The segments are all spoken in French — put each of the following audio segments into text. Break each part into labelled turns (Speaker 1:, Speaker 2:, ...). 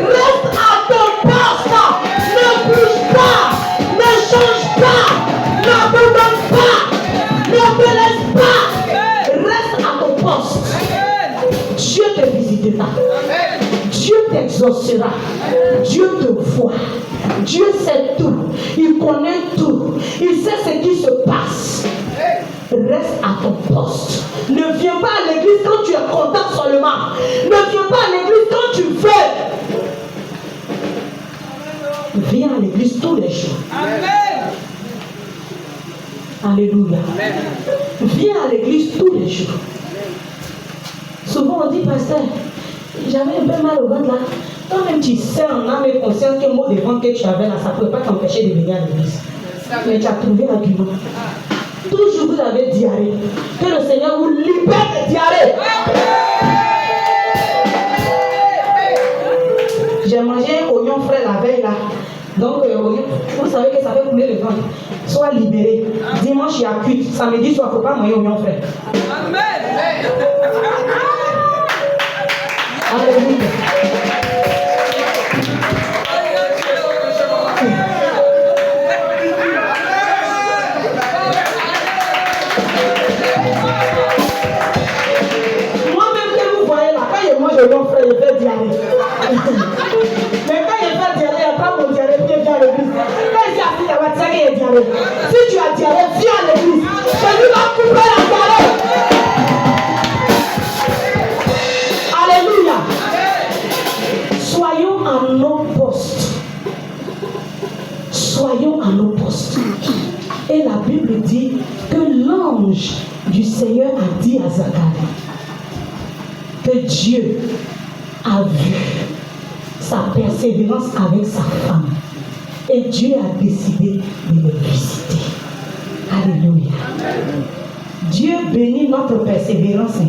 Speaker 1: Reste à ton poste. Ne bouge pas. Ne change pas. N'abandonne pas. Ne te laisse pas. Reste à ton poste. Dieu te visitera. Dieu t'exaucera. Dieu te voit. Dieu sait tout. Il connaît tout. Il sait ce qui se passe. Reste à ton poste. Ne viens pas à l'église quand tu es content seulement. Ne viens pas à l'église quand tu veux. Viens à l'église tous les jours.
Speaker 2: Amen.
Speaker 1: Alléluia.
Speaker 2: Amen.
Speaker 1: Viens à l'église tous les jours. Souvent on dit, pasteur, j'avais un peu mal au ventre là. Toi-même tu sais en âme et conscience que le mot de ventre que tu avais là, ça ne pouvait pas t'empêcher de venir à l'église. Mais tu as trouvé l'argument. Toujours vous avez diarrhée. Que le Seigneur vous libère de diarrhée. J'ai mangé un oignon frais la veille là. Donc, vous savez que ça fait couler le ventre. Sois libéré. Dimanche, il y a cuite. Samedi soir, il ne faut pas manger oignon frais.
Speaker 2: Amen.
Speaker 1: Alléluia. Moi-même que vous voyez là, quand je mange oignon frais, je fais diarrhée. Mais quand il fait diarrhée, il prend mon diarrhée, puis il vient à l'église. Quand il s'est assis, il va dire qu'il y a diarrhée. Si tu as diarrhée, viens à l'église. Je lui va couper la diarrhée. Alléluia. Soyons à nos postes. Soyons à nos postes. Et la Bible dit que l'ange du Seigneur a dit à Zacharie que Dieu a vu sa persévérance avec sa femme. Et Dieu a décidé de le visiter. Alléluia. Dieu bénit notre persévérance.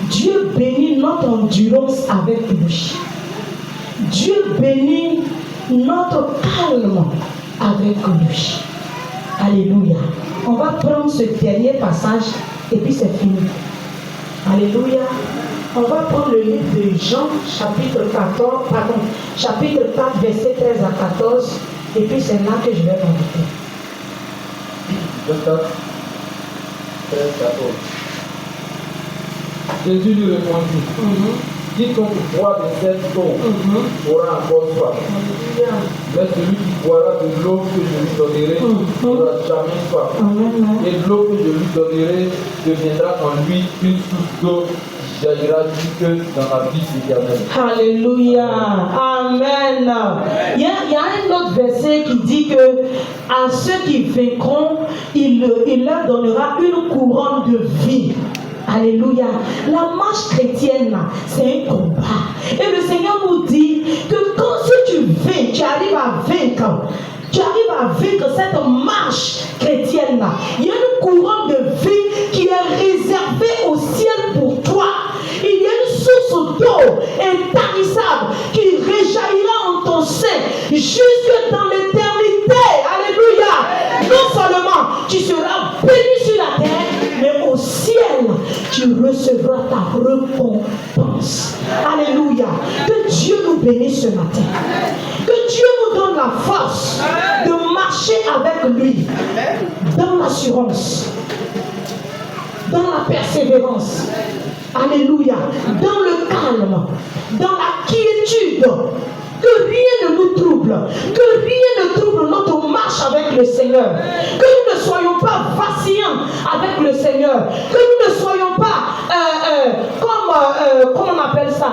Speaker 1: Dieu bénit notre endurance avec lui. Dieu bénit notre calme avec lui. Alléluia. On va prendre ce dernier passage et puis c'est fini. Alléluia. On va prendre le livre de Jean, chapitre 4, verset 13 à 14. Et puis c'est là que je vais m'arrêter.
Speaker 3: Jean 4, 13, 14. Jésus lui répondit, quiconque boit de cette eau aura encore soif. Mais celui qui boira de l'eau que je lui donnerai n'aura jamais soif. Et l'eau que je lui donnerai deviendra en lui une source d'eau qui jaillira jusque dans la vie éternelle.
Speaker 1: Alléluia. Amen. Il y a un autre verset qui dit que à ceux qui vaincront, il leur donnera une couronne de vie. Alléluia. La marche chrétienne, c'est un combat. Et le Seigneur nous dit que quand si tu vaincres, tu arrives à vaincre. Tu arrives à vaincre cette marche chrétienne. Il y a une couronne de vie qui est réservée au ciel pour toi. Il y a une source d'eau intarissable qui réjaillira en ton sein jusque dans l'éternité. Alléluia. Non seulement tu seras béni sur la terre, mais au ciel, tu recevras ta récompense. Alléluia. Que Dieu nous bénisse ce matin. Que Dieu nous donne la force de marcher avec lui dans l'assurance, dans la persévérance. Alléluia. Dans le calme, dans la quiétude. Que rien ne nous trouble. Que rien ne trouble notre marche avec le Seigneur. Que nous ne soyons pas vacillants avec le Seigneur. Que nous ne soyons pas comment on appelle ça?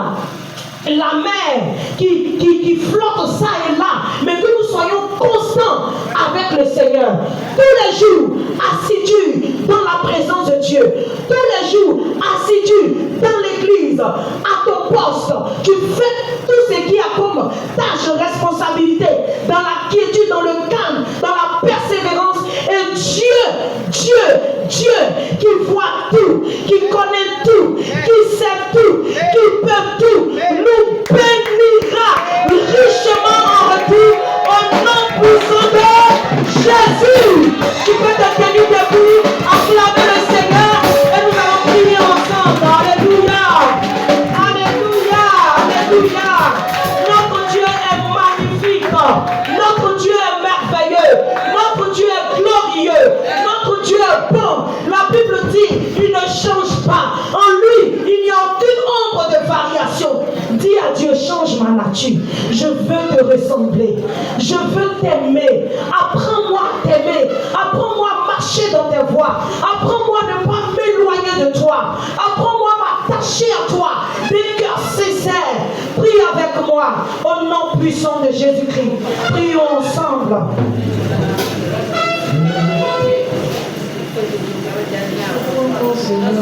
Speaker 1: La mer qui flotte ça et là. Mais que nous soyons constants avec le Seigneur. Tous les jours, assidus dans la présence de Dieu. Tous les jours, assidus dans l'église, à ton poste. Tu fais tout ce qui a comme tâche, responsabilité, dans la quiétude, dans le calme, dans la persévérance. Et Dieu, qui voit tout, qui connaît tout, qui sait tout, qui peut tout, nous bénira richement en retour au nom puissant de Jésus. Tu peux te tenir debout, acclamer le Seigneur et nous allons prier ensemble. Alléluia. Alléluia. Alléluia. Dis à Dieu, change ma nature. Je veux te ressembler. Je veux t'aimer. Apprends-moi à t'aimer. Apprends-moi à marcher dans tes voies. Apprends-moi à ne pas m'éloigner de toi. Apprends-moi à m'attacher à toi. Des cœurs sincères. Prie avec moi. Au nom puissant de Jésus-Christ. Prions ensemble. Oh, Seigneur.